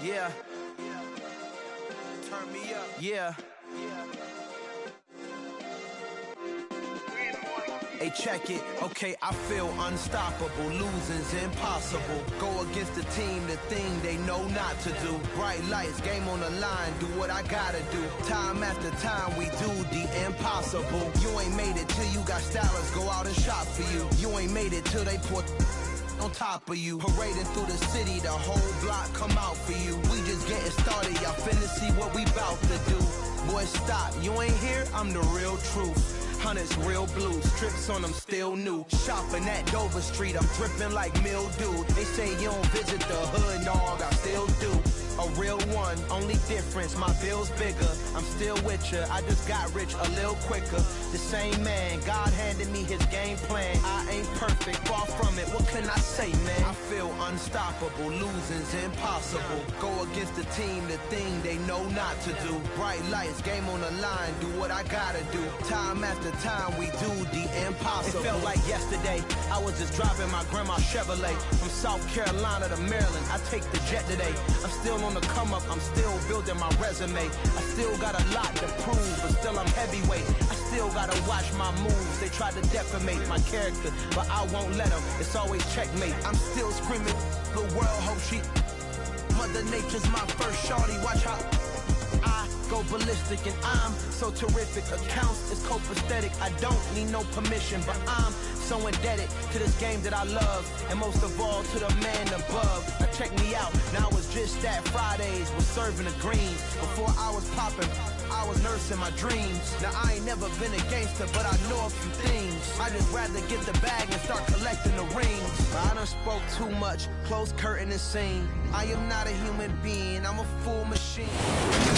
Yeah. Turn me up. Yeah. Hey, check it. Okay, I feel unstoppable. Losing's impossible. Go against the team, the thing they know not to do. Bright lights, game on the line. Do what I gotta do. Time after time, we do the impossible. You ain't made it till you got stylists go out and shop for you. You ain't made it till they put on top of you. Parading through the city, the whole block come out for you. We just getting started, y'all finna see what we bout to do. Boy, stop, you ain't here, I'm the real truth. Hunters, real blue, strips on them still new. Shopping at Dover Street, I'm dripping like mildew. They say you don't visit the hood, dog, I still do. A real one, only difference, my bill's bigger. I'm still with ya, I just got rich a little quicker. The same man, God handed me his game plan. I ain't perfect, far from it, what can I say, man? I feel unstoppable, losing's impossible. Go against the team, the thing they know not to do. Bright lights, game on the line, do what I gotta do. Time after time, we do the impossible. It felt like yesterday, I was just driving my grandma's Chevrolet. From South Carolina to Maryland, I take the jet today. I'm still on the come up, I'm still building my resume. I still got a lot to prove, but still I'm heavyweight. I still gotta watch my moves. They try to defamate my character, but I won't let them. It's always checkmate. I'm still screaming, the world hope she. Mother Nature's my first shorty, watch how I go ballistic, and I'm so terrific. Accounts is copacetic. I don't need no permission, but I'm so indebted to this game that I love, and most of all to the man above. Now check me out, now it's just that Fridays was serving the greens. Before I was popping, I was nursing my dreams. Now I ain't never been a gangster, but I know a few things. I just rather get the bag and start collecting the rings. I done spoke too much, close curtain and scene. I am not a human being, I'm a full machine.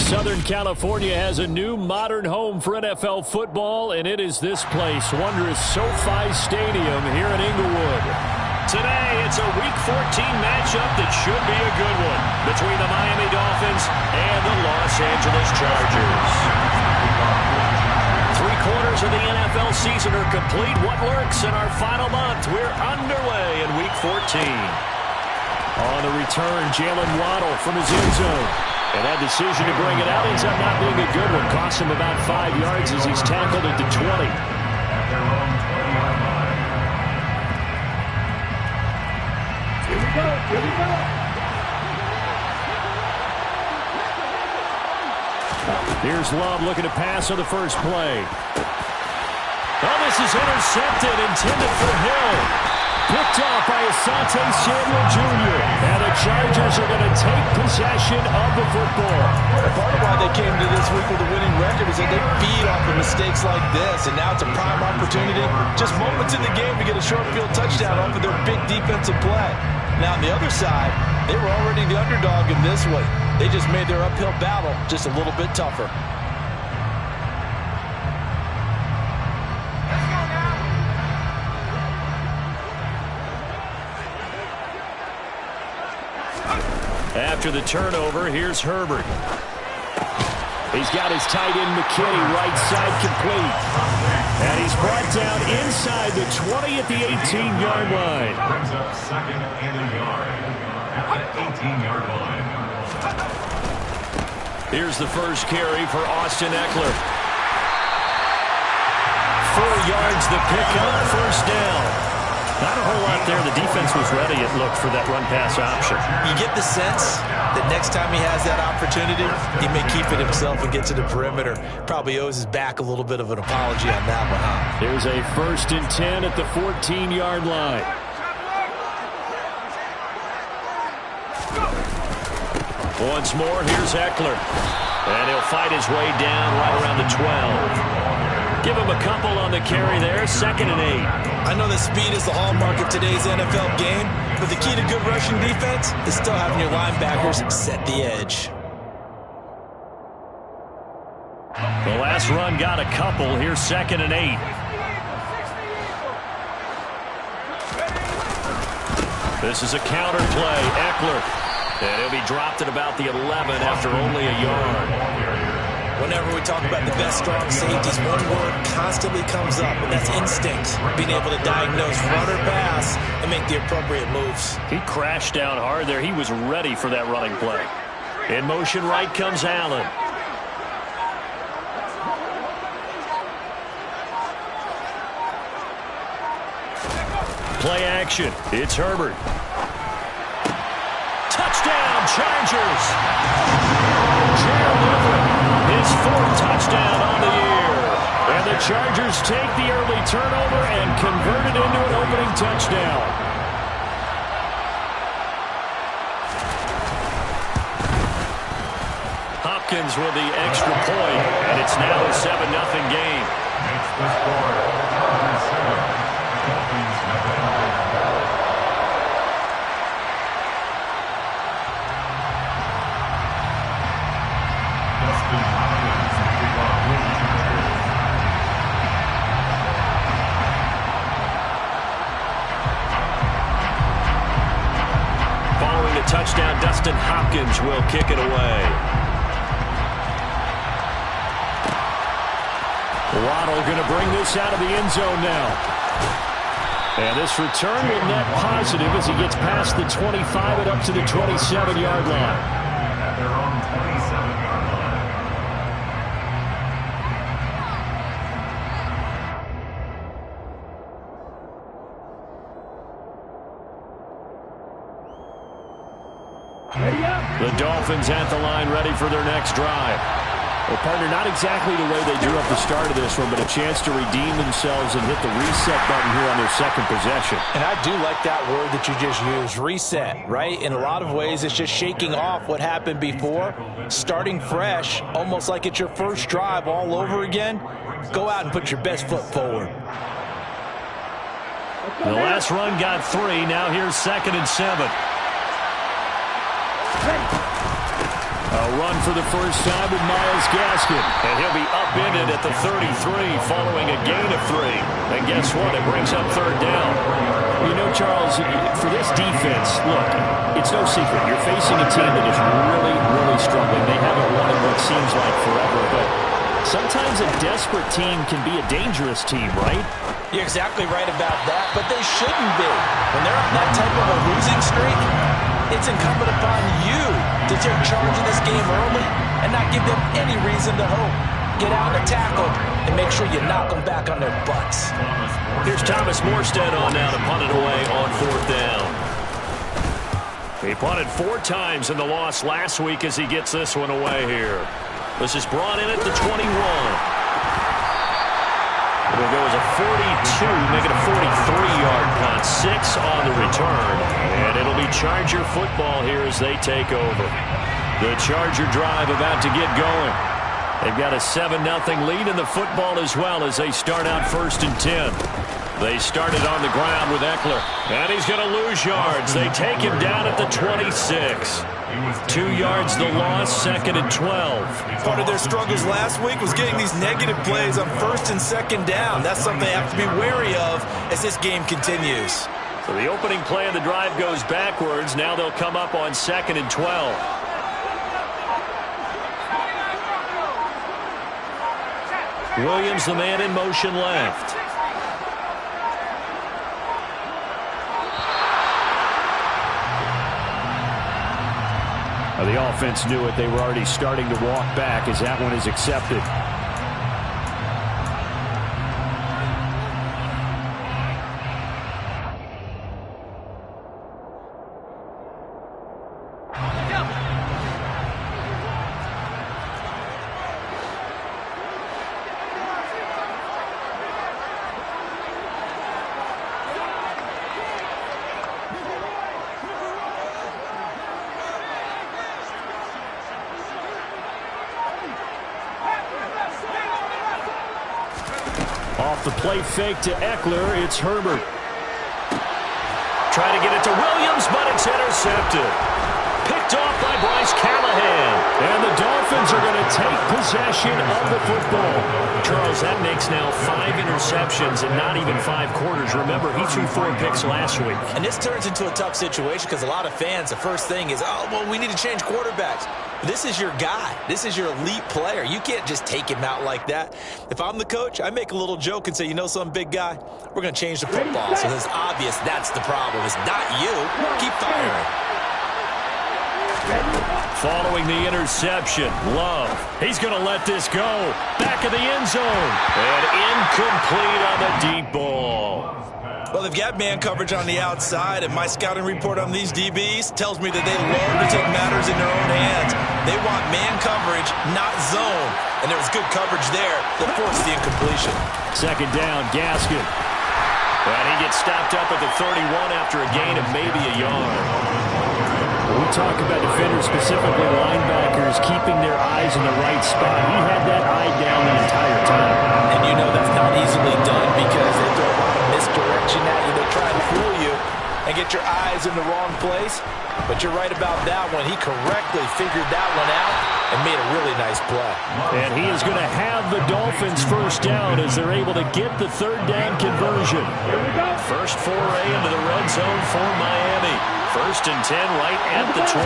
Southern California has a new modern home for NFL football, and it is this place, wondrous SoFi Stadium here in Inglewood. Today, it's a Week 14 matchup that should be a good one between the Miami Dolphins and the Los Angeles Chargers. 3/4 of the NFL season are complete. What lurks in our final month? We're underway in Week 14. On the return, Jalen Waddle from his end zone. And that decision to bring it out ends up not being a good one. Costs him about 5 yards as he's tackled at the 20. Here we go. Here we go. Here's Love looking to pass on the first play. Oh, this is intercepted, intended for Hill. Picked off by Asante Samuel Jr. And the Chargers are going to take possession of the football. Part of why they came to this week with a winning record is that they feed off of mistakes like this, and now it's a prime opportunity, just moments in the game, to get a short field touchdown off of their big defensive play. Now, on the other side, they were already the underdog in this one. They just made their uphill battle just a little bit tougher. After the turnover, here's Herbert. He's got his tight end McKinney right side complete. And he's brought down inside the 20 at the 18-yard line. Brings up second and a yard at the 18-yard line. Here's the first carry for Austin Eckler. 4 yards the pickup, first down. Not a whole lot there. The defense was ready, it looked, for that run-pass option. You get the sense that next time he has that opportunity, he may keep it himself and get to the perimeter. Probably owes his back a little bit of an apology on that one, huh? There's a 1st and 10 at the 14-yard line. Once more, here's Eckler. And he'll fight his way down right around the 12. Give him a couple on the carry there, 2nd and 8. I know that speed is the hallmark of today's NFL game, but the key to good rushing defense is still having your linebackers set the edge. The last run got a couple. Here's 2nd and 8. This is a counter play. Eckler. And he'll be dropped at about the 11 after only a yard. Whenever we talk about the best strong safeties, one word constantly comes up, and that's instinct. Being able to diagnose run or pass and make the appropriate moves. He crashed down hard there. He was ready for that running play. In motion right comes Allen. Play action. It's Herbert. Touchdown, Chargers. Gerald Everett, his 4th touchdown on the year. And the Chargers take the early turnover and convert it into an opening touchdown. Hopkins with the extra point, and it's now a 7-0 game. Makes the score 7. Dolphins have the ball. Following the touchdown, Dustin Hopkins will kick it away. Waddle going to bring this out of the end zone now. And this return will net positive as he gets past the 25 and up to the 27-yard line. At their own 27-yard line. The Dolphins at the line ready for their next drive. Well, partner, not exactly the way they drew up the start of this one, but a chance to redeem themselves and hit the reset button here on their second possession. And I do like that word that you just used, reset, right? In a lot of ways, it's just shaking off what happened before, starting fresh, almost like it's your first drive all over again. Go out and put your best foot forward. The last run got 3. Now here's 2nd and 7. A run for the first time with Myles Gaskin. And he'll be upended at the 33 following a gain of 3. And guess what? It brings up 3rd down. You know, Charles, for this defense, look, it's no secret. You're facing a team that is really, really struggling. They haven't won in what seems like forever. But sometimes a desperate team can be a dangerous team, right? You're exactly right about that, but they shouldn't be. When they're on that type of a losing streak, it's incumbent upon you to take charge of this game early and not give them any reason to hope. Get out and tackle and make sure you knock them back on their butts. Here's Thomas Morstead on now to punt it away on 4th down. He punted 4 times in the loss last week as he gets this one away here. This is brought in at the 21. It'll go as a 42, make it a 43-yard punt. 6 on the return. And it'll be Charger football here as they take over. The Charger drive about to get going. They've got a 7-0 lead in the football as well as they start out 1st and 10. They started on the ground with Eckler. And he's going to lose yards. They take him down at the 26. 2 yards the loss, 2nd and 12. Part of their struggles last week was getting these negative plays on 1st and 2nd down. That's something they have to be wary of as this game continues. So the opening play of the drive goes backwards. Now they'll come up on 2nd and 12. Williams, the man in motion left. The offense knew it. They were already starting to walk back as that one is accepted. Off the play fake to Eckler, it's Herbert. Trying to get it to Williams, but it's intercepted. Picked off by Bryce Callahan. And the Dolphins are going to take possession of the football. Charles, that makes now 5 interceptions in not even 5 quarters. Remember, he threw 4 picks last week. And this turns into a tough situation because a lot of fans, the first thing is, oh, well, we need to change quarterbacks. This is your guy. This is your elite player. You can't just take him out like that. If I'm the coach, I make a little joke and say, you know something, big guy? We're going to change the football. So it's obvious that's the problem. It's not you. Keep firing. Following the interception, Love. He's going to let this go. Back of the end zone. And incomplete on the deep ball. Well, they've got man coverage on the outside, and my scouting report on these DBs tells me that they love to take matters in their own hands. They want man coverage, not zone. And there was good coverage there that forced the incompletion. Second down, Gaskin. And he gets stopped up at the 31 after a gain of maybe a yard. We talk about defenders, specifically linebackers, keeping their eyes in the right spot. He had that eye down the entire time. And you know that's not easily done because they throw a lot of misdirection at you. They try to fool you and get your eyes in the wrong place. But you're right about that one. He correctly figured that one out and made a really nice play. And he is going to have the Dolphins first down as they're able to get the third down conversion. First foray into the red zone for Miami. First and 10 right at the 20.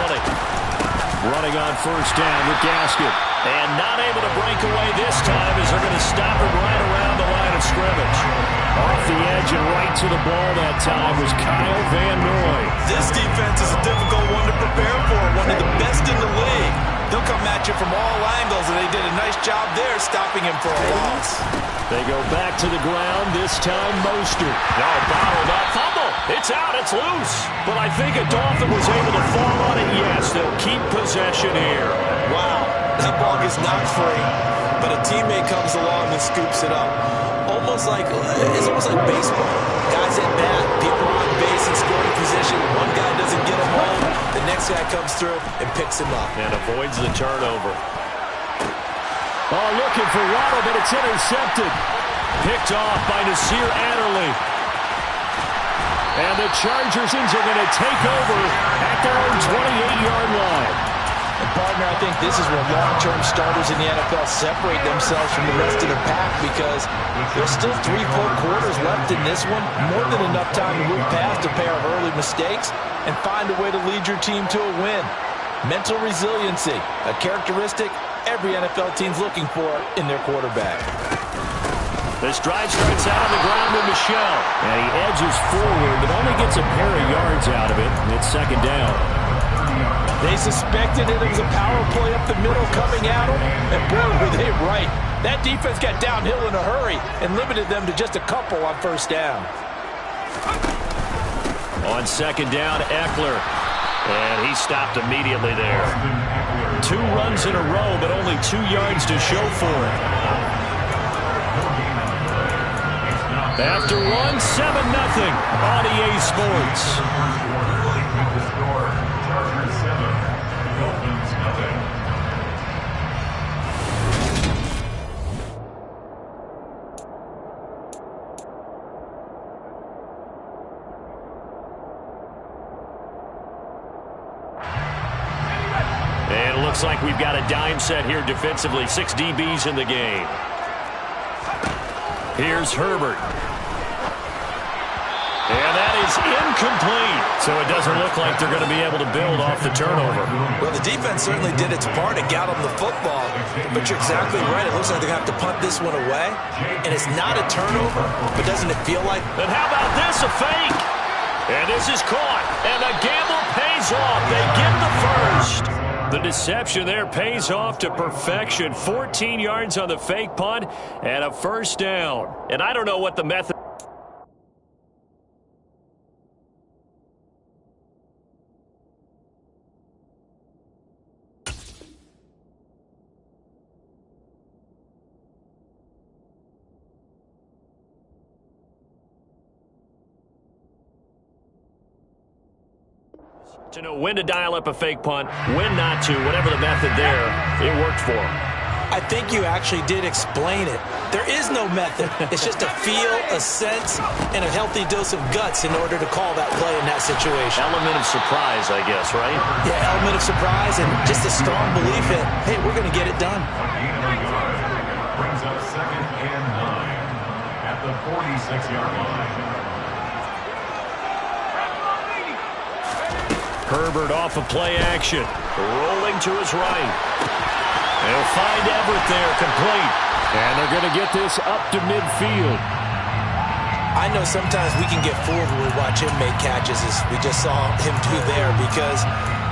Running on first down with Gaskin. And not able to break away this time as they're going to stop him right around the line of scrimmage. Off the edge and right to the ball that time was Kyle Van Noy. This defense is a difficult one to prepare for, one of the best in the league. They'll come at you from all angles, and they did a nice job there stopping him for a loss. They go back to the ground, this time Mostert. No, bottled up, fumble. It's out, it's loose. But I think a Dolphin was able to fall on it. Yes, they'll keep possession here. Wow, that ball gets knocked free, but a teammate comes along and scoops it up. It's almost like baseball. Guys at bat, people on base in scoring position. One guy doesn't get him home, the next guy comes through and picks him up. And avoids the turnover. Oh, looking for Waddle, but it's intercepted. Picked off by Nasir Adderley. And the Chargers are going to take over at their own 28-yard line. And partner, I think this is where long-term starters in the NFL separate themselves from the rest of the pack because there's still 3 full quarters left in this one. More than enough time to move past a pair of early mistakes and find a way to lead your team to a win. Mental resiliency, a characteristic every NFL team's looking for in their quarterback. This drive starts out on the ground with Michel. And he edges forward, but only gets a pair of yards out of it. And it's second down. They suspected it was a power play up the middle coming at them. And boy, were they right. That defense got downhill in a hurry and limited them to just a couple on first down. On second down, Eckler. And he stopped immediately there. 2 runs in a row, but only 2 yards to show for it. After one, 7-0 on EA Sports. And it looks like we've got a dime set here defensively. 6 DBs in the game. Here's Herbert. And that is incomplete. So it doesn't look like they're going to be able to build off the turnover. Well, the defense certainly did its part and got them the football. But you're exactly right. It looks like they're going to have to punt this one away. And it's not a turnover, but doesn't it feel like? And how about this? A fake. And this is caught. And the gamble pays off. They get the first. The deception there pays off to perfection. 14 yards on the fake punt and a first down. And I don't know what the method. To know when to dial up a fake punt, when not to, whatever the method there, it worked for him. I think you actually did explain it. There is no method. It's just a feel, a sense, and a healthy dose of guts in order to call that play in that situation. Element of surprise, I guess, right? Yeah, element of surprise and just a strong belief in, hey, we're going to get it done. Brings up 2nd and 9 at the 46-yard line. Herbert off of play action. Rolling to his right. They'll find Everett there, complete. And they're going to get this up to midfield. I know sometimes we can get fooled when we watch him make catches, as we just saw him do there, because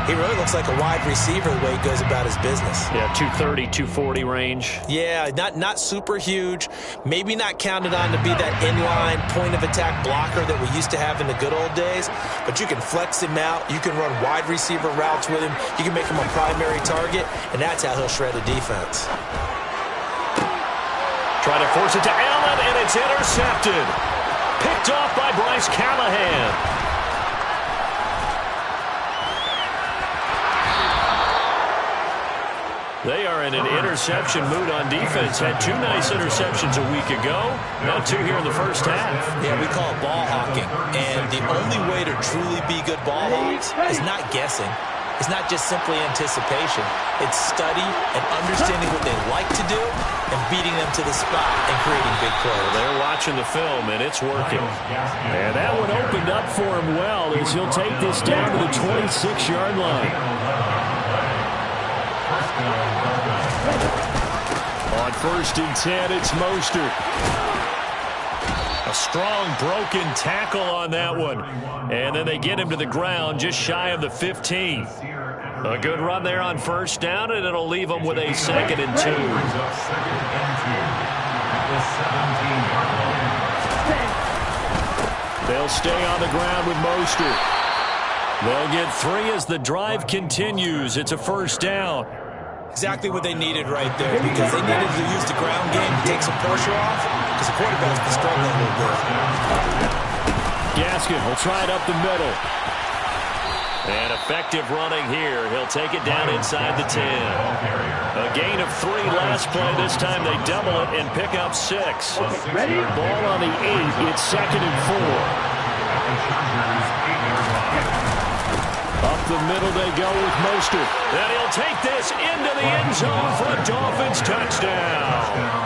he really looks like a wide receiver the way he goes about his business. Yeah, 230, 240 range. Yeah, not super huge. Maybe not counted on to be that inline point-of-attack blocker that we used to have in the good old days, but you can flex him out. You can run wide receiver routes with him. You can make him a primary target, and that's how he'll shred a defense. Try to force it to Allen, and it's intercepted. Picked off by Bryce Callahan. They are in an interception mood on defense. Had 2 nice interceptions a week ago. Now 2 here in the first half. Yeah, we call it ball hawking. And the only way to truly be good ball hawks is not guessing. It's not just simply anticipation. It's study and understanding what they like to do and beating them to the spot and creating big plays. They're watching the film, and it's working. And that one opened up for him well as he'll take this down to the 26-yard line. On 1st and 10, it's Mostert. A strong broken tackle on that one. And then they get him to the ground just shy of the 15. A good run there on 1st down, and it'll leave them with a 2nd and 2. They'll stay on the ground with Mostert. They'll get 3 as the drive continues. It's a 1st down. Exactly what they needed right there, because they needed to use the ground game to take some pressure off, because the quarterback's been struggling a little bit. Gaskin will try it up the middle. And effective running here. He'll take it down inside the 10. A gain of 3 last play. This time they double it and pick up 6. Ready? Ball on the 8. It's 2nd and 4. Up the middle they go with Mostert. And he'll take this into the end zone for a Dolphins touchdown.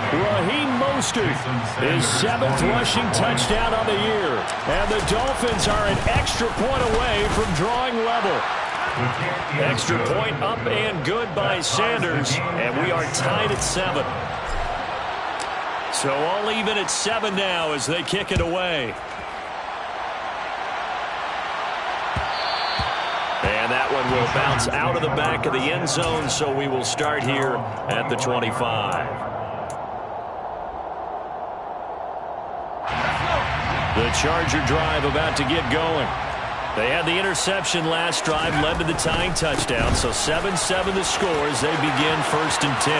Raheem Mostert, his 7th rushing touchdown on the year. And the Dolphins are an extra point away from drawing level. Extra point up and good by Sanders. And we are tied at 7. So all even at 7 now as they kick it away. And that one will bounce out of the back of the end zone, so we will start here at the 25. The Charger drive about to get going. They had the interception last drive, led to the tying touchdown, so 7-7 the score as they begin 1st and 10.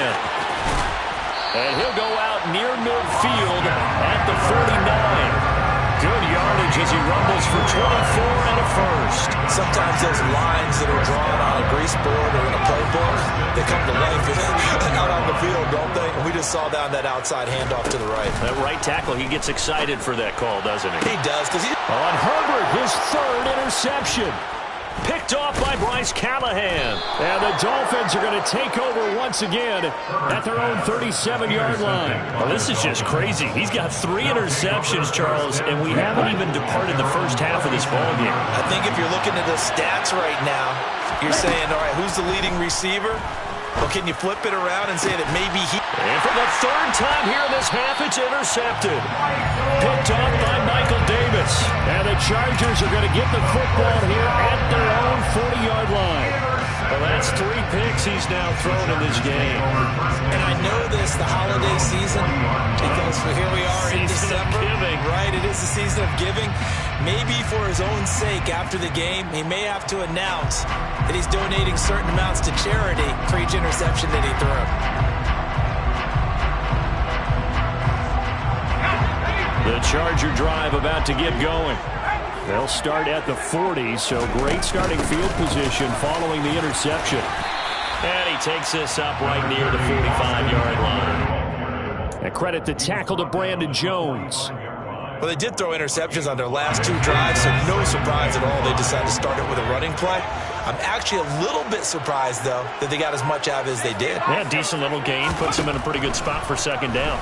And he'll go out near midfield at the 49. Good yardage as he rumbles for 24 and a 1st. Sometimes those lines that are drawn on a grease board or in a playbook, they come to life out on the field, don't they? And we just saw down that outside handoff to the right. That right tackle, he gets excited for that call, doesn't he? He does, because he... On Herbert, his 3rd interception. Picked off by Bryce Callahan. And the Dolphins are going to take over once again at their own 37-yard line. Well, this is just crazy. He's got 3 interceptions, Charles, and we haven't even departed the first half of this ballgame. I think if you're looking at the stats right now, you're saying, all right, who's the leading receiver? Well, can you flip it around and say that maybe he... And for the 3rd time here in this half, it's intercepted. Picked off by Michael Davis. And the Chargers are going to get the football here at their own 40-yard line. Well, that's 3 picks he's now thrown in this game. And I know this, the holiday season, because here we are in December. Right, it is the season of giving. Maybe for his own sake, after the game, he may have to announce that he's donating certain amounts to charity for each interception that he threw. The Charger drive about to get going. They'll start at the 40, so great starting field position following the interception. And he takes this up right near the 45-yard line. And credit the tackle to Brandon Jones. Well, they did throw interceptions on their last 2 drives, so no surprise at all they decided to start it with a running play. I'm actually a little bit surprised, though, that they got as much out of it as they did. Yeah, decent little gain. Puts them in a pretty good spot for second down.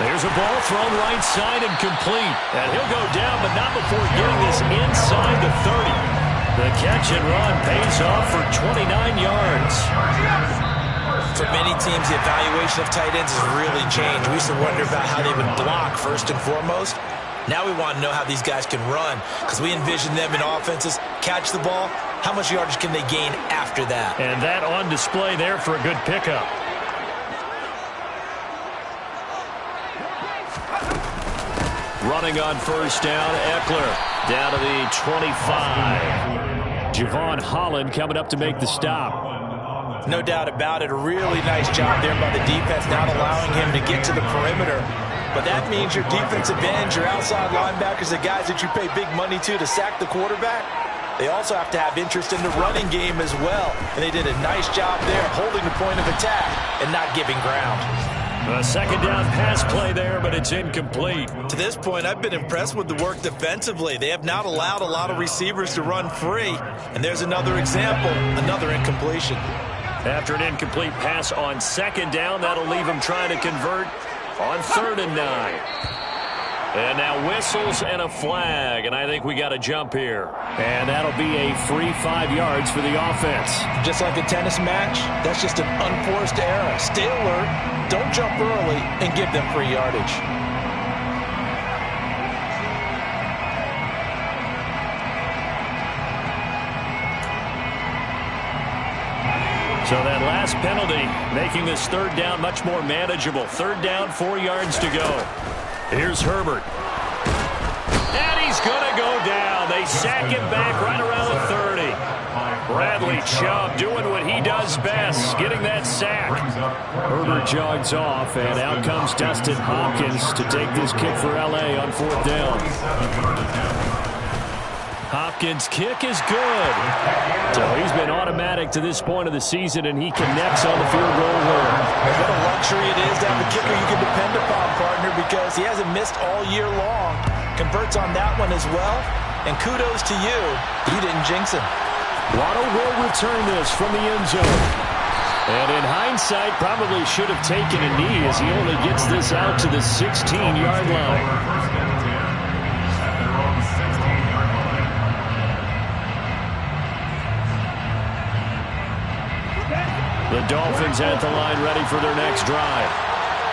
There's a ball thrown right side and complete. And he'll go down, but not before getting this inside the 30. The catch and run pays off for 29 yards. For many teams, the evaluation of tight ends has really changed. We used to wonder about how they would block first and foremost. Now we want to know how these guys can run, because we envision them in offenses catch the ball. How much yardage can they gain after that? And that on display there for a good pickup. Running on first down, Eckler down to the 25. Javon Holland coming up to make the stop. No doubt about it. A really nice job there by the defense, not allowing him to get to the perimeter. But that means your defensive ends, your outside linebackers, the guys that you pay big money to sack the quarterback, they also have to have interest in the running game as well. And they did a nice job there holding the point of attack and not giving ground. A second down pass play there, but it's incomplete. To this point, I've been impressed with the work defensively. They have not allowed a lot of receivers to run free. And there's another example, another incompletion. After an incomplete pass on second down, that'll leave him trying to convert on 3rd and 9. And now whistles and a flag, and I think we got a jump here. And that'll be a free 5 yards for the offense. Just like a tennis match, that's just an unforced error. Stay alert, don't jump early, and give them free yardage. So that last penalty making this 3rd down much more manageable. 3rd down, 4 yards to go. Here's Herbert. And he's going to go down. They sack him back right around the 30. Bradley Chubb doing what he does best, getting that sack. Herbert jogs off, and out comes Dustin Hopkins to take this kick for L.A. on 4th down. Hopkins' kick is good. So he's been automatic to this point of the season, and he connects on the field goal there. What a luxury it is to have a kicker you can depend upon, partner, because he hasn't missed all year long. Converts on that one as well. And kudos to you. You didn't jinx him. Waddle will return this from the end zone. And in hindsight, probably should have taken a knee as he only gets this out to the 16-yard line. The Dolphins at the line ready for their next drive.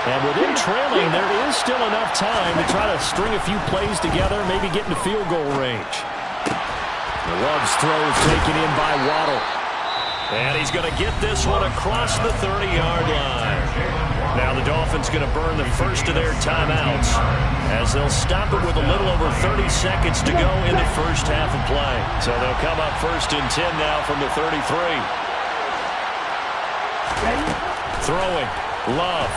And with them trailing, there is still enough time to try to string a few plays together, maybe get into field goal range. Love's throw taken in by Waddle. And he's going to get this one across the 30-yard line. Now the Dolphins going to burn the first of their timeouts as they'll stop it with a little over 30 seconds to go in the first half of play. So they'll come up 1st and 10 now from the 33. Throwing, Love.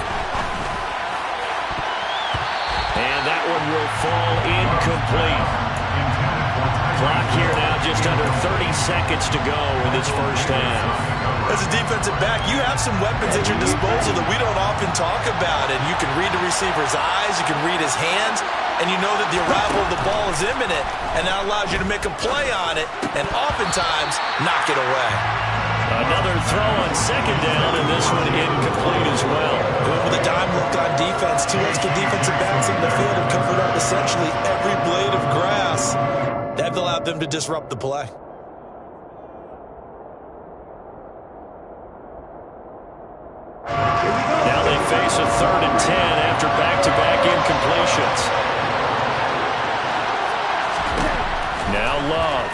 And that one will fall incomplete. Clock here now just under 30 seconds to go in this first half. As a defensive back, you have some weapons at your disposal that we don't often talk about. And you can read the receiver's eyes, you can read his hands, and you know that the arrival of the ball is imminent. And that allows you to make a play on it and oftentimes knock it away. Another throw on second down, and this one incomplete as well. Going with a dime look on defense. 2 extra defensive backs in the field have covered up essentially every blade of grass. That allowed them to disrupt the play. Now they face a 3rd and 10 after back-to-back incompletions. Now Love.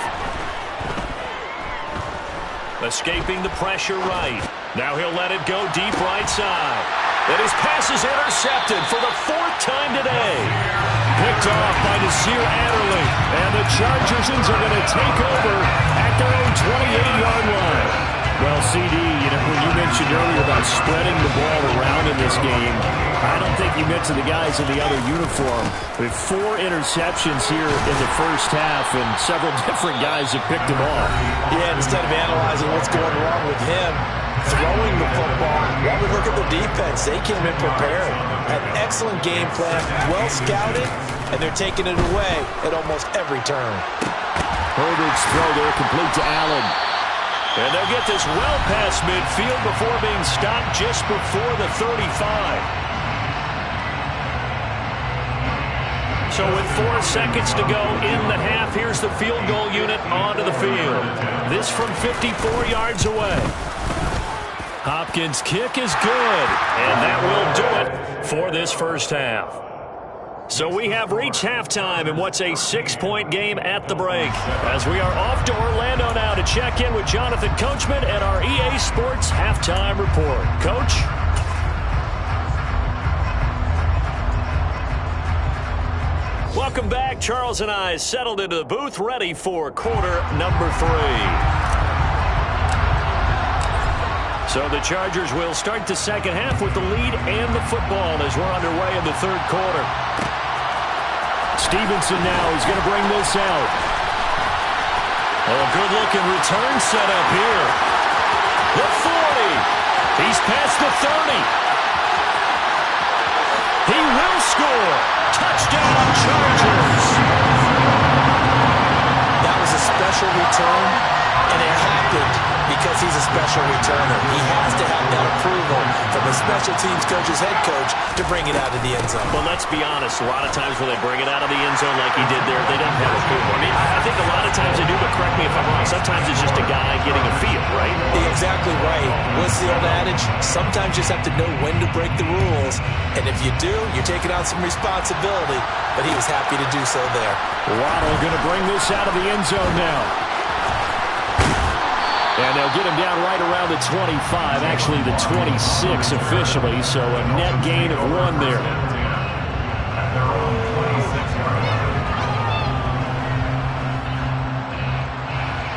Escaping the pressure right. Now he'll let it go deep right side. And his pass is intercepted for the 4th time today. Picked off by Nasir Adderley. And the Chargers are going to take over at their own 28-yard line. Well, CD, when you mentioned earlier about spreading the ball around in this game, I don't think you mentioned the guys in the other uniform. With 4 interceptions here in the first half, and several different guys have picked him off. Yeah, instead of analyzing what's going wrong with him, throwing the football, why we look at the defense? They came in prepared. An excellent game plan, well scouted, and they're taking it away at almost every turn. Herbert's throw there complete to Allen. And they'll get this well past midfield before being stopped just before the 35. So with 4 seconds to go in the half, here's the field goal unit onto the field. This from 54 yards away. Hopkins' kick is good, and that will do it for this first half. So we have reached halftime in what's a 6-point game at the break, as we are off to Orlando now to check in with Jonathan Coachman and our EA Sports Halftime Report. Coach? Welcome back. Charles and I settled into the booth, ready for quarter number 3. So the Chargers will start the second half with the lead and the football as we're underway in the third quarter. Stevenson now, he's going to bring this out. Oh, good-looking return set up here. The 40. He's past the 30. He will score. Touchdown, Chargers. That was a special return, and it happened because he's a special returner. He has to have that approval from his special teams coach's head coach to bring it out of the end zone. Well, let's be honest. A lot of times when they bring it out of the end zone like he did there, they don't have approval. I mean, I think a lot of times they do, but correct me if I'm wrong. Sometimes it's just a guy getting a feel, right? Exactly right. What's the old adage? Sometimes you just have to know when to break the rules. And if you do, you're taking on some responsibility. But he was happy to do so there. Waddle going to bring this out of the end zone now. And they'll get him down right around the 25, actually the 26 officially, so a net gain of 1 there.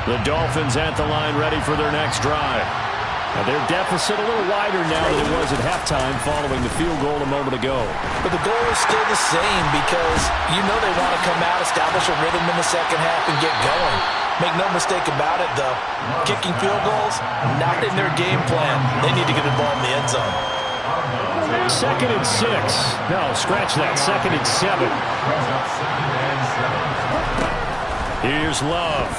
The Dolphins at the line ready for their next drive. Now their deficit a little wider now than it was at halftime following the field goal a moment ago. But the goal is still the same because you know they want to come out, establish a rhythm in the second half, and get going. Make no mistake about it, though. Kicking field goals, not in their game plan. They need to get the ball in the end zone. 2nd and 6. No, scratch that. 2nd and 7. Here's Love.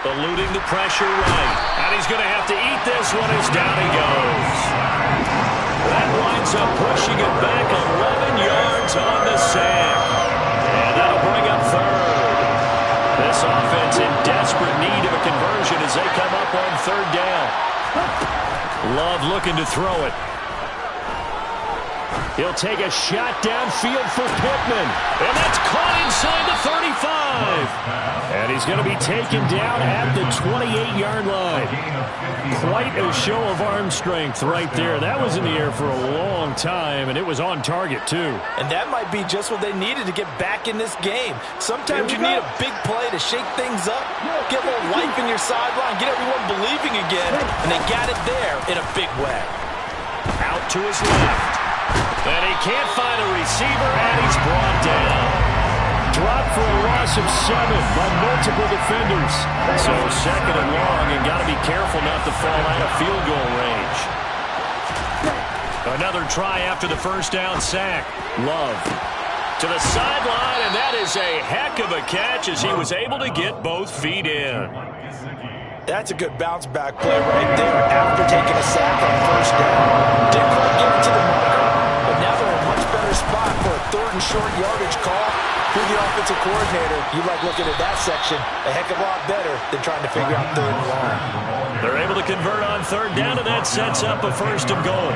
Eluding the pressure right. And he's going to have to eat this one as down he goes. That winds up pushing it back 11 yards on the sack. And that'll bring up 3rd. This offense in desperate need of a conversion as they come up on 3rd down. Love looking to throw it. He'll take a shot downfield for Pittman. And that's caught inside the 35. And he's going to be taken down at the 28-yard line. Quite a show of arm strength right there. That was in the air for a long time, and it was on target, too. And that might be just what they needed to get back in this game. Sometimes you need a big play to shake things up, get a little life in your sideline, get everyone believing again, and they got it there in a big way. Out to his left. And he can't find a receiver, and he's brought down. Dropped for a loss of 7 by multiple defenders. So 2nd and long, and got to be careful not to fall out of field goal range. Another try after the first down sack. Love to the sideline, and that is a heck of a catch as he was able to get both feet in. That's a good bounce back play right there after taking a sack on 1st down. Didn't quite get it to the marker, but now they're in a much better spot for a 3rd and short yardage call. If you're the offensive coordinator, you like looking at that section a heck of a lot better than trying to figure out 3rd and long. They're able to convert on 3rd down, and that sets up a 1st and goal.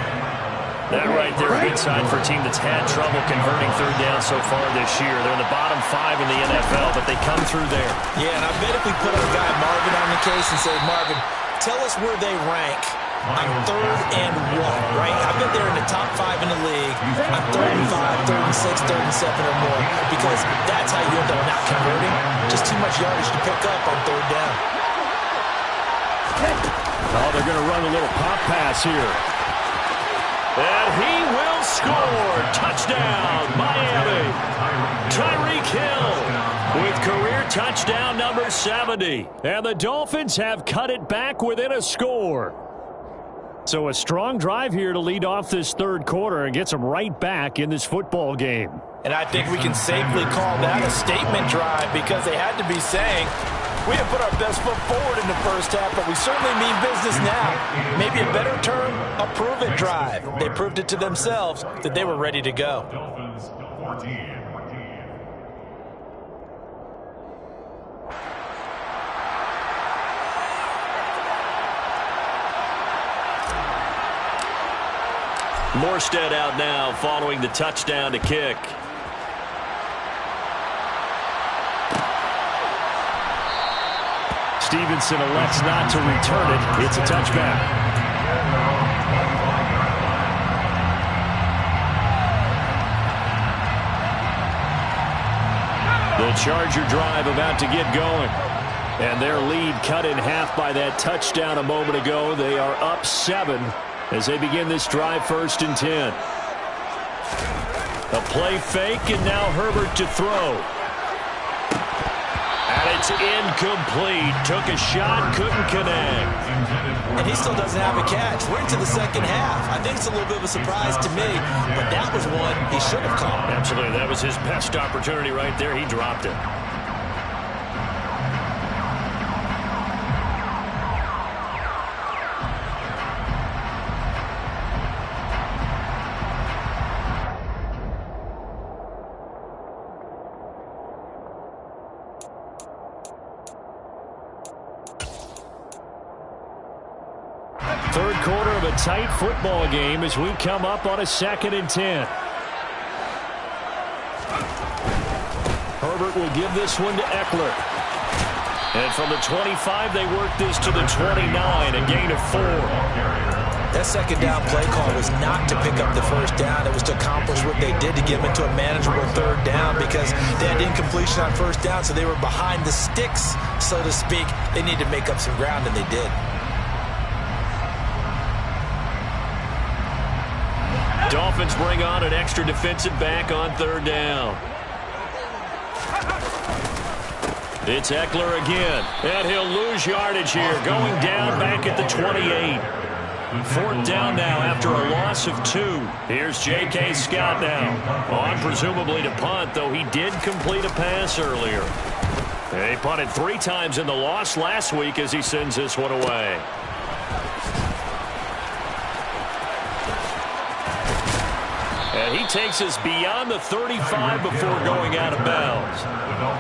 That right there, a good sign for a team that's had trouble converting 3rd down so far this year. They're in the bottom 5 in the NFL, but they come through there. Yeah, and I bet if we put our guy Marvin on the case and say, Marvin, tell us where they rank on 3rd and 1, right? I bet they're in the top 5 in the league on 3rd and 5, 3rd and 6, 3rd and 7 or more, because that's how you end up not converting. Just too much yardage to pick up on 3rd down. Oh, they're going to run a little pop pass here. And he will score. Touchdown, Miami. Tyreek Hill with career touchdown number 70. And the Dolphins have cut it back within a score. So a strong drive here to lead off this third quarter and gets them right back in this football game. And I think we can safely call that a statement drive because they had to be saying, we have put our best foot forward in the first half, but we certainly mean business now. Maybe a better term, a prove-it drive. They proved it to themselves that they were ready to go. Dolphins 14. Morstead out now following the touchdown to kick. Stevenson elects not to return it. It's a touchback. The Charger drive about to get going. And their lead cut in half by that touchdown a moment ago. They are up 7 as they begin this drive, 1st and 10. A play fake, and now Herbert to throw. And it's incomplete. Took a shot, couldn't connect. And he still doesn't have a catch. We're into the second half. I think it's a little bit of a surprise to me, but that was one he should have caught. Absolutely. That was his best opportunity right there. He dropped it. Third quarter of a tight football game as we come up on a 2nd and 10. Herbert will give this one to Eckler. And from the 25, they work this to the 29, a gain of 4. That second down play call was not to pick up the first down. It was to accomplish what they did to get them into a manageable third down because they had incompletion on first down, so they were behind the sticks, so to speak. They needed to make up some ground, and they did. Dolphins bring on an extra defensive back on 3rd down. It's Eckler again, and he'll lose yardage here, going down back at the 28. 4th down now after a loss of 2. Here's J.K. Scott now, on presumably to punt, though he did complete a pass earlier. He punted 3 times in the loss last week as he sends this one away. And he takes us beyond the 35 before going out of bounds.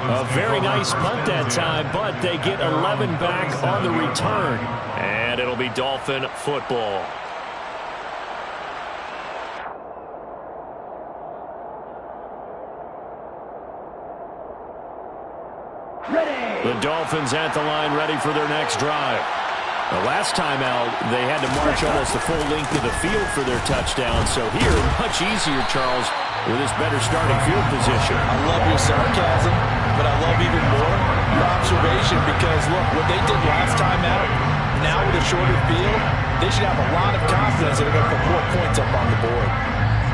A very nice punt that time, but they get 11 back on the return. And it'll be Dolphin football. The Dolphins at the line, ready for their next drive. The last time out, they had to march almost the full length of the field for their touchdown. So here, much easier, Charles, with his better starting field position. I love your sarcasm, but I love even more your observation because, look, what they did last time out, now with a shorter field, they should have a lot of confidence that they're going to put more points up on the board.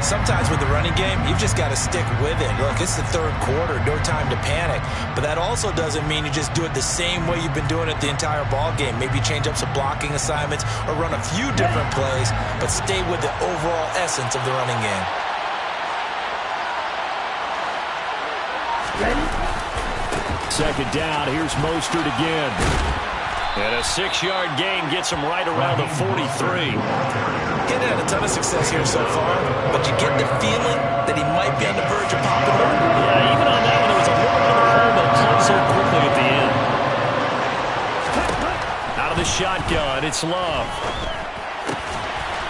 Sometimes with the running game, you've just got to stick with it. Look, it's the third quarter, no time to panic. But that also doesn't mean you just do it the same way you've been doing it the entire ball game. Maybe change up some blocking assignments or run a few different plays, but stay with the overall essence of the running game. Second down, here's Mostert again. And a 6-yard gain gets him right around the 43. Getting had a ton of success here so far, but you get the feeling that he might be on the verge of popping one. Yeah, even on that one, there was a little bit of a hole, but it closed so quickly at the end. Out of the shotgun, it's Love.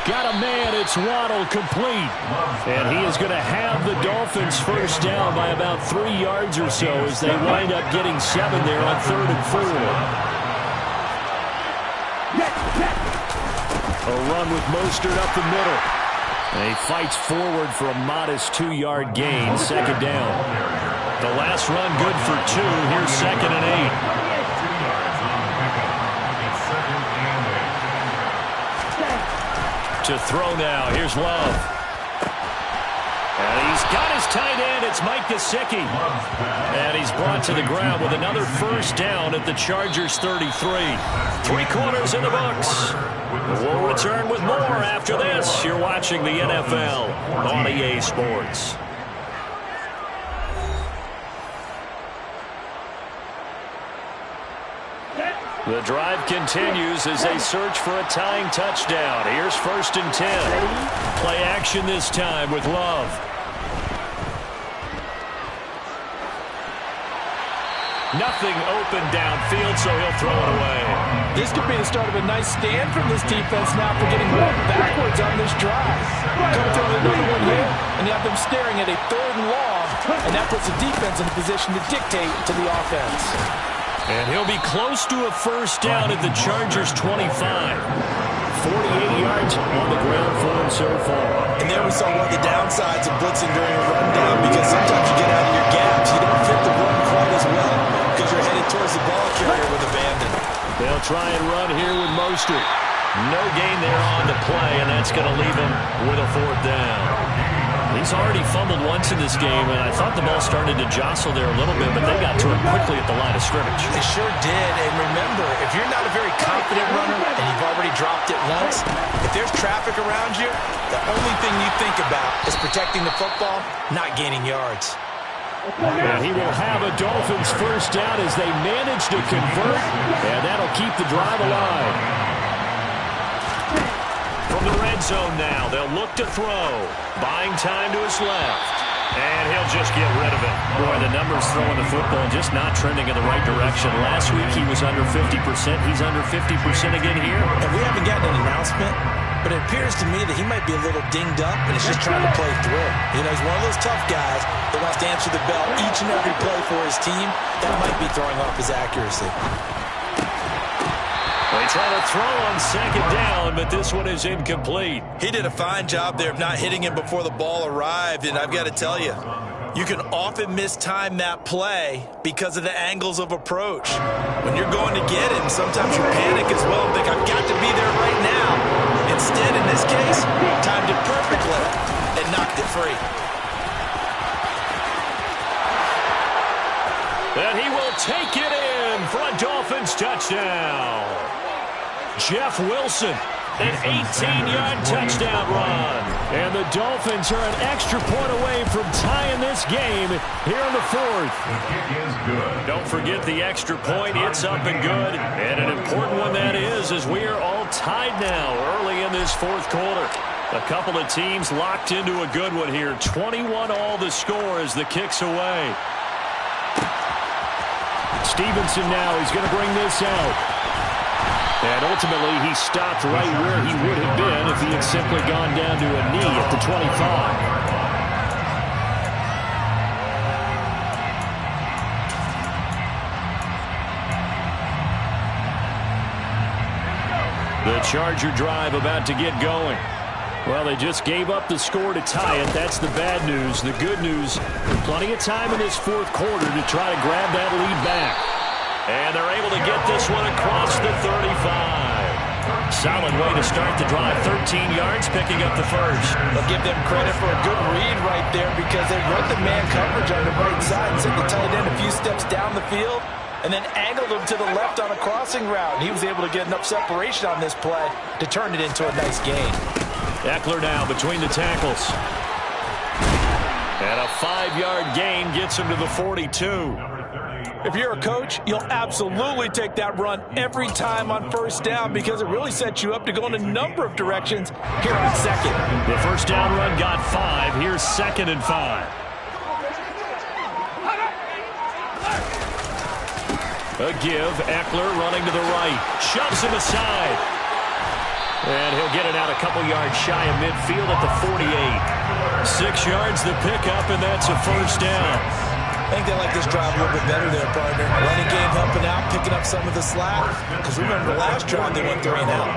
Got a man, it's Waddle, complete. And he is going to have the Dolphins first down by about 3 yards or so as they wind up getting 7 there on 3rd and 4. A run with Mostert up the middle. And he fights forward for a modest 2-yard gain, 2nd down. The last run good for 2. Here's 2nd and 8. To throw now. Here's Love. And he's got his tight end. It's Mike Gesicki. And he's brought to the ground with another first down at the Chargers' 33. 3 quarters in the books. We'll return with more after this. You're watching the NFL on EA Sports. The drive continues as they search for a tying touchdown. Here's 1st and 10. Play action this time with Love. Nothing open downfield, so he'll throw it away. This could be the start of a nice stand from this defense now for getting backwards on this drive. Come through with another one here, and you have them staring at a 3rd and long, and that puts the defense in a position to dictate to the offense. And he'll be close to a first down at the Chargers' 25. 48 yards on the ground for him so far. And there we saw one of the downsides of blitzing during a rundown, because sometimes you get out of your gaps. You don't fit the run quite as well because you're headed towards the ball carrier with abandon. They'll try and run here with Mostert. No gain there on the play, and that's going to leave him with a 4th down. He's already fumbled once in this game, and I thought the ball started to jostle there a little bit, but they got to it quickly at the line of scrimmage. They sure did, and remember, if you're not a very confident runner and you've already dropped it once, if there's traffic around you, the only thing you think about is protecting the football, not gaining yards. And he will have a Dolphins first down as they manage to convert, and that'll keep the drive alive. From the red zone now, they'll look to throw. Buying time to his left. And he'll just get rid of it. Boy, the numbers throwing the football just not trending in the right direction. Last week he was under 50%. He's under 50% again here. And we haven't gotten an announcement, but it appears to me that he might be a little dinged up and is just trying to play through. You know, he's one of those tough guys that wants to answer the bell each and every play for his team. That might be throwing off his accuracy. They try to throw on 2nd down, but this one is incomplete. He did a fine job there of not hitting him before the ball arrived, and I've got to tell you, you can often mistime that play because of the angles of approach. When you're going to get him, sometimes you panic as well and think, I've got to be there right now. Instead, in this case, timed it perfectly and knocked it free. And he will take it in for a Dolphins touchdown. Jeff Wilson, an 18-yard touchdown run. And the Dolphins are an extra point away from tying this game here in the 4th. The kick is good. Don't forget the extra point. It's up and good. And an important one that is, as we are all tied now early in this 4th quarter. A couple of teams locked into a good one here. 21 all the score as the kick's away. Stevenson now, he's going to bring this out. And ultimately, he stopped right where he would have been if he had simply gone down to a knee at the 25. The Charger drive about to get going. Well, they just gave up the score to tie it. That's the bad news. The good news, plenty of time in this 4th quarter to try to grab that lead back. And they're able to get this one across the 35. Solid way to start the drive. 13 yards, picking up the first. I'll give them credit for a good read right there because they run the man coverage on the right side and sent the tight end a few steps down the field and then angled him to the left on a crossing route. He was able to get enough separation on this play to turn it into a nice gain. Eckler now between the tackles. And a 5-yard gain gets him to the 42. If you're a coach, you'll absolutely take that run every time on first down because it really sets you up to go in a number of directions here on 2nd. The first down run got 5. Here's 2nd and 5. A give. Eckler running to the right. Shoves him aside. And he'll get it out a couple yards shy of midfield at the 48. 6 yards the pickup, and that's a first down. I think they like this drive a little bit better there, partner. Running game helping out, picking up some of the slack. Because remember the last drive, they went 3 and out.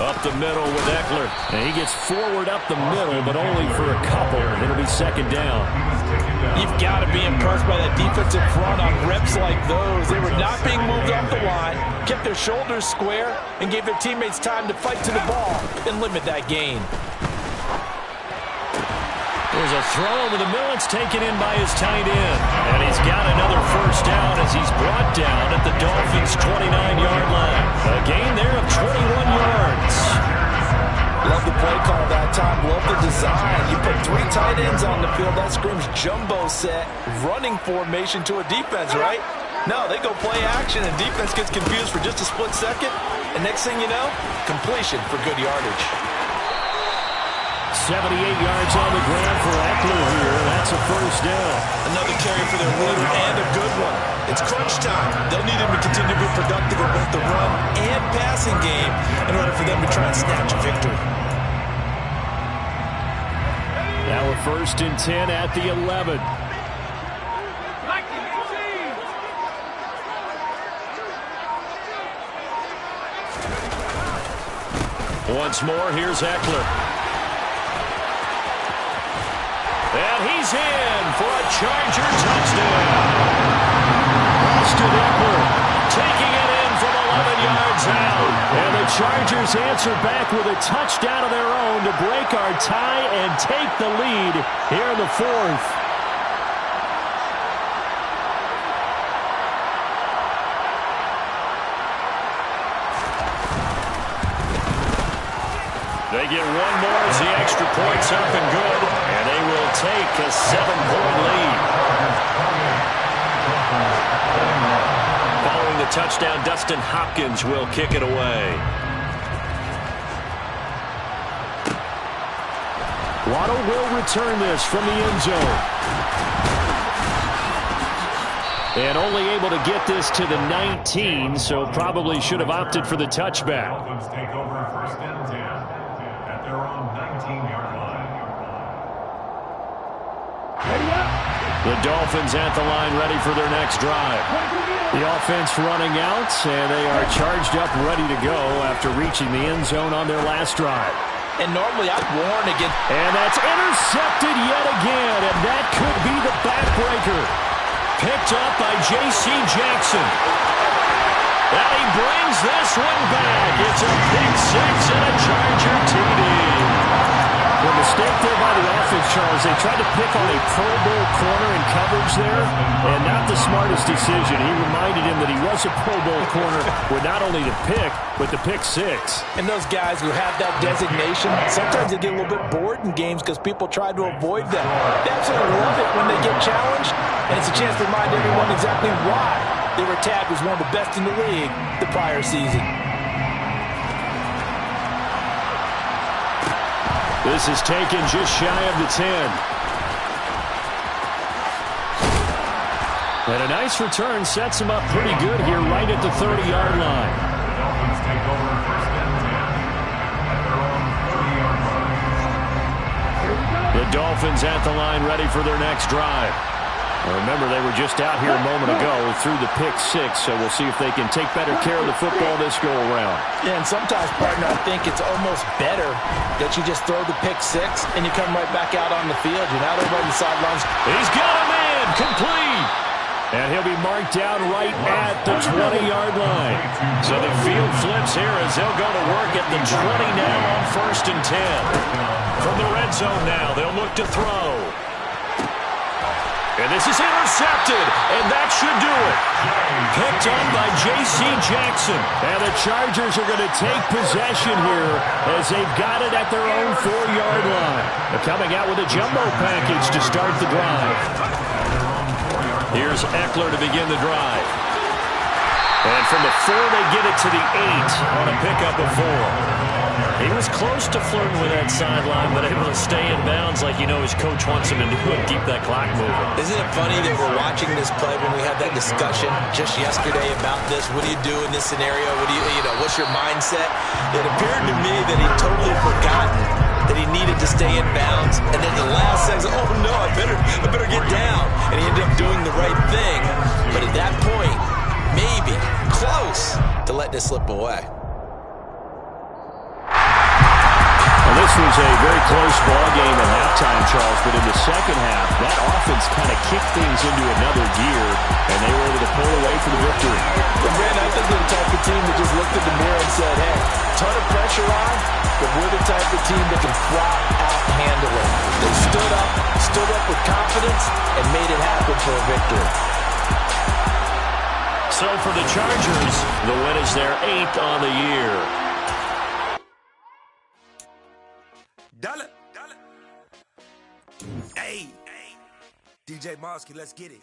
Up the middle with Eckler. And he gets forward up the middle, but only for a couple. It'll be second down. You've got to be impressed by that defensive front on reps like those. They were not being moved off the line, kept their shoulders square, and gave their teammates time to fight to the ball and limit that gain. There's a throw over the middle. It's taken in by his tight end. And he's got another first down as he's brought down at the Dolphins' 29-yard line. A gain there of 21 yards. Love the play call that time. Love the design. You put 3 tight ends on the field. That screams jumbo set, running formation to a defense, right? No, they go play action, and defense gets confused for just a split second. And next thing you know, completion for good yardage. 78 yards on the ground for Eckler here. That's a first down. Another carry for their leader and a good one. It's crunch time. They'll need him to continue to be productive in both the run and passing game in order for them to try and snatch a victory. Now we're first and 10 at the 11. Once more, here's Eckler. And he's in for a Charger touchdown. Austin Eckler taking it in from 11 yards out. And the Chargers answer back with a touchdown of their own to break our tie and take the lead here in the fourth. They get one more as the extra point's up and good. And they will take a 7-point lead. Following the touchdown, Dustin Hopkins will kick it away. Waddle will return this from the end zone. And only able to get this to the 19, so probably should have opted for the touchback. Dolphins take over first and 10 at their own 19-yard line. The Dolphins at the line, ready for their next drive. The offense running out, and they are charged up, ready to go after reaching the end zone on their last drive. And normally I'd warn again. And that's intercepted yet again, and that could be the backbreaker. Picked up by J.C. Jackson. And he brings this one back. It's a pick six and a Charger TD. The mistake there by the offense, Charles, they tried to pick on a Pro Bowl corner in coverage there, and not the smartest decision. He reminded him that he was a Pro Bowl corner with not only the pick, but the pick six. And those guys who have that designation, sometimes they get a little bit bored in games because people try to avoid them. They absolutely love it when they get challenged, and it's a chance to remind everyone exactly why they were tagged as one of the best in the league the prior season. This is taken just shy of the 10. And a nice return sets him up pretty good here right at the 30-yard line. The Dolphins take over first and 10 at their own 30-yard line. The Dolphins at the line, ready for their next drive. Now remember, they were just out here a moment ago through the pick six, so we'll see if they can take better care of the football this go-around. Yeah, and sometimes, partner, I think it's almost better that you just throw the pick six and you come right back out on the field. You're not over on the sidelines. He's got him in, complete. And he'll be marked down right at the 20-yard line. So the field flips here as they'll go to work at the 20 now on first and 10. From the red zone now, they'll look to throw. And this is intercepted, and that should do it. Picked on by J.C. Jackson. And the Chargers are going to take possession here as they've got it at their own 4-yard line. They're coming out with a jumbo package to start the drive. Here's Eckler to begin the drive. And from the 4, they get it to the 8 on a pickup of 4. He was close to flirting with that sideline, but able to stay in bounds like you know his coach wants him to do and keep that clock moving. Isn't it funny that we're watching this play when we had that discussion just yesterday about this? What do you do in this scenario? What do you know, what's your mindset? It appeared to me that he'd totally forgotten that he needed to stay in bounds. And then the last second, oh no, I better get down. And he ended up doing the right thing. But at that point, maybe close to let this slip away. close ball game at halftime, Charles, but in the second half, that offense kind of kicked things into another gear, and they were able to pull away for the victory. Well, man, I think they're the type of team that just looked in the mirror and said, hey, ton of pressure on, but we're the type of team that can flat out handle it. They stood up with confidence, and made it happen for a victory. So for the Chargers, the win is their 8th on the year. Dollar. Hey, DJ Mosky, let's get it.